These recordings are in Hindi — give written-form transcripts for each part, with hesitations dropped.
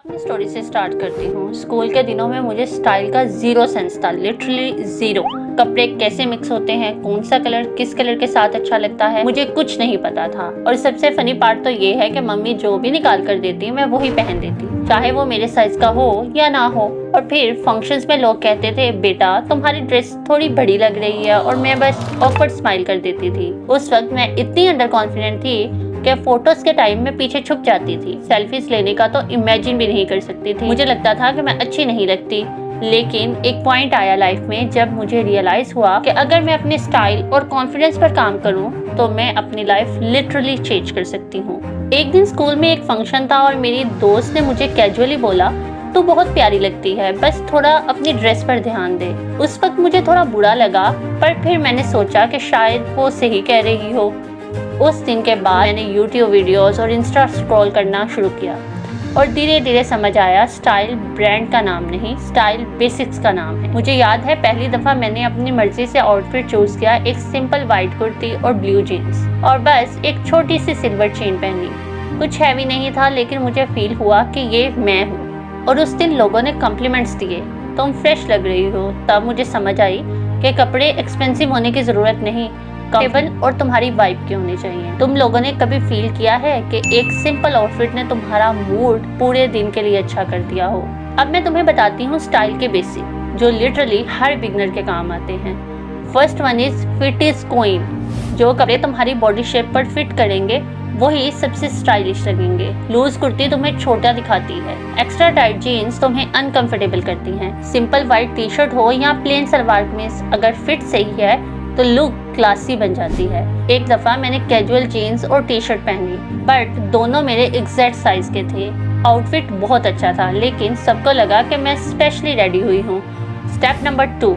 अपनी स्टोरी से स्टार्ट करती हूँ। स्कूल के दिनों में मुझे स्टाइल का जीरो सेंस था, लिटरली जीरो। कपड़े कैसे मिक्स होते हैं, कौन सा कलर किस कलर के साथ अच्छा लगता है, मुझे कुछ नहीं पता था। और सबसे फनी पार्ट तो ये है कि मम्मी जो भी निकाल कर देती मैं वही पहन देती, चाहे वो मेरे साइज का हो या ना हो। और फिर फंक्शंस में लोग कहते थे, बेटा तुम्हारी ड्रेस थोड़ी बड़ी लग रही है, और मैं बस ऑकवर्ड स्माइल कर देती थी। उस वक्त मैं इतनी अंडर कॉन्फिडेंट थी कि फोटोज के टाइम में पीछे छुप जाती थी। सेल्फीज लेने का तो इमेजिन भी नहीं कर सकती थी। मुझे लगता था कि मैं अच्छी नहीं लगती। लेकिन एक पॉइंट आया लाइफ में जब मुझे रियलाइज हुआ कि अगर मैं अपने स्टाइल और कॉन्फिडेंस पर काम करूं तो मैं अपनी लाइफ लिटरली चेंज कर सकती हूं। एक दिन स्कूल में एक फंक्शन था और मेरी दोस्त ने मुझे कैजुअली बोला, तू बहुत प्यारी लगती है, बस थोड़ा अपनी ड्रेस पर ध्यान दे। उस वक्त मुझे थोड़ा बुरा लगा, पर फिर मैंने सोचा कि शायद वो सही कह रही हो। उस दिन के बाद मैंने YouTube वीडियोस और इंस्टा स्क्रॉल करना शुरू किया और धीरे धीरे समझ आया स्टाइल ब्रांड का नाम नहीं, स्टाइल बेसिक्स का नाम है। मुझे याद है पहली दफ़ा मैंने अपनी मर्जी से आउटफिट चूज़ किया, एक सिंपल वाइट कुर्ती और ब्लू जीन्स और बस एक छोटी सी सिल्वर चेन पहनी। कुछ हैवी नहीं था, लेकिन मुझे फील हुआ कि ये मैं हूँ। और उस दिन लोगों ने कॉम्प्लीमेंट्स दिए, तुम फ्रेश लग रही हो। तब मुझे समझ आई कि कपड़े एक्सपेंसिव होने की ज़रूरत नहीं, कंफर्टेबल और तुम्हारी वाइब की होनी चाहिए। तुम लोगों ने कभी फील किया है कि एक सिंपल आउटफिट ने तुम्हारा मूड पूरे दिन के लिए अच्छा कर दिया हो? अब मैं तुम्हें बताती हूँ स्टाइल के बेसिक जो लिटरली हर बिगनर के काम आते हैं। First one is fit is queen. जो कपड़े तुम्हारी बॉडी शेप पर फिट करेंगे वही सबसे स्टाइलिश लगेंगे। लूज कुर्ती तुम्हें छोटा दिखाती है, एक्स्ट्रा टाइट जीन्स तुम्हें अनकंफर्टेबल करती हैं। सिंपल व्हाइट टी शर्ट हो या प्लेन सलवार कमीज, अगर फिट सही है तो लुक क्लासी बन जाती है। एक दफ़ा मैंने कैजुअल जीन्स और टी शर्ट पहनी, बट दोनों मेरे एग्जैक्ट साइज के थे। आउटफिट बहुत अच्छा था, लेकिन सबको लगा कि मैं स्पेशली रेडी हुई हूँ। स्टेप नंबर 2,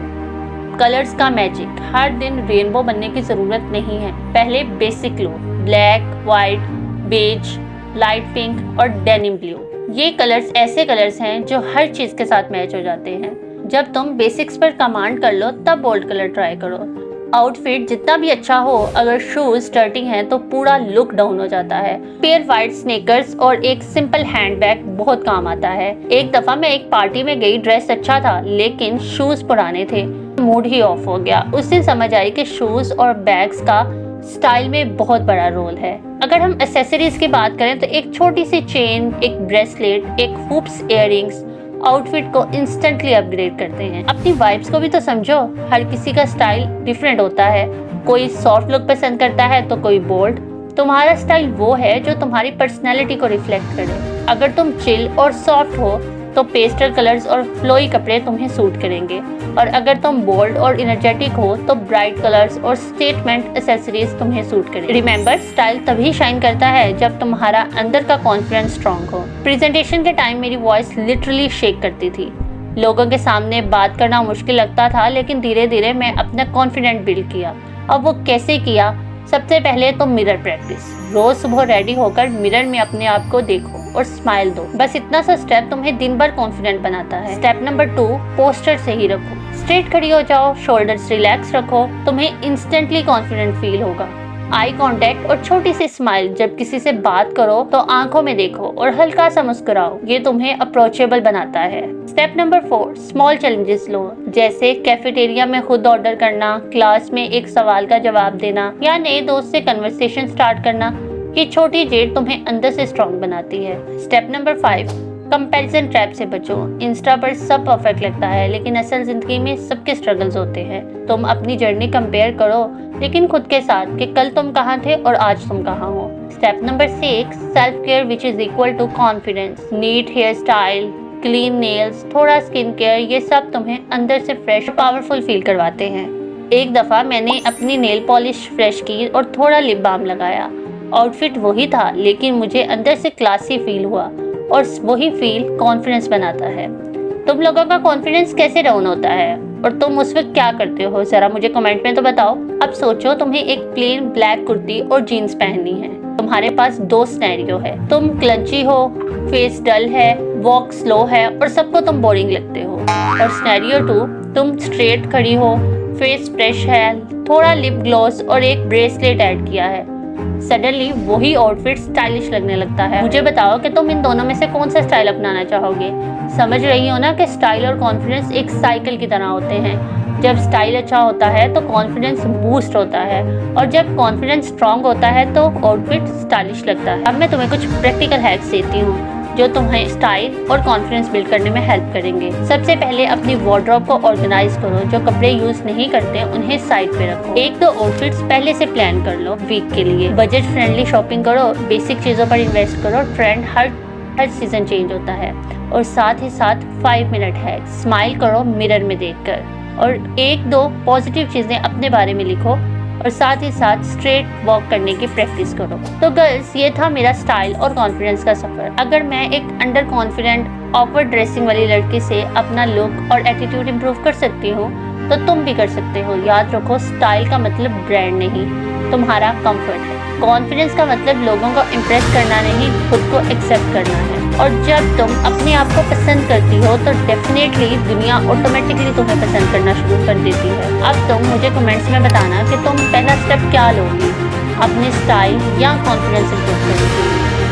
कलर्स का मैजिक। हर दिन रेनबो बनने की ज़रूरत नहीं है। पहले बेसिक लो, black, white, beige, light pink और डेनिम ब्लू। ये कलर्स ऐसे कलर्स हैं जो हर चीज़ के साथ मैच हो जाते हैं। जब तुम बेसिक्स पर कमांड कर लो तब बोल्ड कलर ट्राई करो। आउटफिट जितना भी अच्छा हो, अगर शूज डर्टी हैं तो पूरा लुक डाउन हो जाता है। पेयर वाइट स्नीकर्स और एक सिंपल हैंडबैग बहुत काम आता है। एक दफा मैं एक पार्टी में गई, ड्रेस अच्छा था लेकिन शूज पुराने थे, मूड ही ऑफ हो गया। उस दिन समझ आई कि शूज और बैग्स का स्टाइल में बहुत बड़ा रोल है। अगर हम एक्सेसरीज की बात करें तो एक छोटी सी चेन, एक ब्रेसलेट, एक हुप्स इयररिंग्स आउटफिट को इंस्टेंटली अपग्रेड करते हैं। अपनी वाइब्स को भी तो समझो, हर किसी का स्टाइल डिफरेंट होता है। कोई सॉफ्ट लुक पसंद करता है तो कोई बोल्ड। तुम्हारा स्टाइल वो है जो तुम्हारी पर्सनैलिटी को रिफ्लेक्ट करे। अगर तुम चिल और सॉफ्ट हो तो पेस्टल कलर्स और फ्लोई कपड़े तुम्हें सूट करेंगे, और अगर तुम बोल्ड और एनर्जेटिक हो तो ब्राइट कलर्स और स्टेटमेंट एक्सेसरीज तुम्हें सूट करेंगे। रिमेंबर, स्टाइल तभी शाइन करता है जब तुम्हारा अंदर का कॉन्फिडेंस स्ट्रांग हो। प्रेजेंटेशन के टाइम मेरी वॉइस लिटरली शेक करती थी। लोगों के सामने बात करना मुश्किल लगता था, लेकिन धीरे धीरे मैं अपना कॉन्फिडेंट बिल्ड किया। अब वो कैसे किया? सबसे पहले तो मिरर प्रैक्टिस। रोज सुबह रेडी होकर मिरर में अपने आप को देखो और स्माइल दो। बस इतना सा स्टेप तुम्हें दिन भर कॉन्फिडेंट बनाता है। स्टेप नंबर 2, पोस्चर सही रखो। स्ट्रेट खड़ी हो जाओ, शोल्डर्स रिलैक्स रखो, तुम्हें इंस्टेंटली कॉन्फिडेंट फील होगा। आई कांटेक्ट और छोटी सी स्माइल। जब किसी से बात करो तो आंखों में देखो और हल्का सा मुस्कुराओ, ये तुम्हें अप्रोचेबल बनाता है। स्टेप नंबर 4, स्मॉल चैलेंजेस लो, जैसे कैफेटेरिया में खुद ऑर्डर करना, क्लास में एक सवाल का जवाब देना या नए दोस्त से कन्वर्सेशन स्टार्ट करना। ये छोटी जीत तुम्हें अंदर से स्ट्रॉन्ग बनाती है। स्टेप नंबर 5, कंपैरिजन ट्रैप से बचो। इंस्टा पर सब परफेक्ट लगता है, लेकिन असल जिंदगी में सबके स्ट्रगल्स होते हैं। तुम अपनी जर्नी कंपेयर करो, लेकिन खुद के साथ, कि कल तुम कहाँ थे और आज तुम कहाँ हो। Step number 6, self care which is equal to confidence. Neat hair style, clean nails, थोड़ा स्किन केयर, ये सब तुम्हें अंदर से फ्रेश पावरफुल फील करवाते हैं। एक दफ़ा मैंने अपनी नेल पॉलिश फ्रेश की और थोड़ा लिप बाम लगाया। आउटफिट वही था, लेकिन मुझे अंदर से क्लासी फील हुआ, और वही फील कॉन्फिडेंस बनाता है। तुम लोगों का कॉन्फिडेंस कैसे डाउन होता है और तुम उस वक्त क्या करते हो, जरा मुझे कमेंट में तो बताओ। अब सोचो तुम्हें एक प्लेन ब्लैक कुर्ती और जीन्स पहननी है। तुम्हारे पास 2 सिनेरियो है। तुम क्लंची हो, फेस डल है, वॉक स्लो है और सबको तुम बोरिंग लगते हो। और सिनेरियो 2, तुम स्ट्रेट खड़ी हो, फेस फ्रेश है, थोड़ा लिप ग्लॉस और एक ब्रेसलेट ऐड किया है, सडनली वही आउटफिट स्टाइलिश लगने लगता है। मुझे बताओ कि तुम इन दोनों में से कौन सा स्टाइल अपनाना चाहोगे। समझ रही हो ना कि स्टाइल और कॉन्फिडेंस एक साइकिल की तरह होते हैं। जब स्टाइल अच्छा होता है तो कॉन्फिडेंस बूस्ट होता है, और जब कॉन्फिडेंस स्ट्रांग होता है तो आउटफिट स्टाइलिश लगता है। अब मैं तुम्हें कुछ प्रैक्टिकल हैक्स देती हूँ जो तुम्हें स्टाइल और कॉन्फिडेंस बिल्ड करने में हेल्प करेंगे। सबसे पहले अपनी वार्डरोब को ऑर्गेनाइज करो। जो कपड़े यूज नहीं करते उन्हें साइड पे रखो। एक दो आउटफिट्स पहले से प्लान कर लो वीक के लिए। बजट फ्रेंडली शॉपिंग करो, बेसिक चीजों पर इन्वेस्ट करो। ट्रेंड हर सीजन चेंज होता है। और साथ ही साथ 5 मिनट है, स्माइल करो मिरर में देखकर, और एक दो पॉजिटिव चीजें अपने बारे में लिखो, और साथ ही साथ स्ट्रेट वॉक करने की प्रैक्टिस करो। तो गर्ल्स, ये था मेरा स्टाइल और कॉन्फिडेंस का सफर। अगर मैं एक अंडर कॉन्फिडेंट ऑकवर्ड ड्रेसिंग वाली लड़की से अपना लुक और एटीट्यूड इंप्रूव कर सकती हूँ, तो तुम भी कर सकते हो। याद रखो, स्टाइल का मतलब ब्रांड नहीं, तुम्हारा कंफर्ट है। कॉन्फिडेंस का मतलब लोगों को इम्प्रेस करना नहीं, खुद को एक्सेप्ट करना है। और जब तुम अपने आप को पसंद करती हो तो डेफिनेटली दुनिया ऑटोमेटिकली तुम्हें पसंद करना शुरू कर देती है। अब तुम मुझे कमेंट्स में बताना कि तुम पहला स्टेप क्या लोगी अपने स्टाइल या कॉन्फिडेंस इंप्रूव करने के लिए।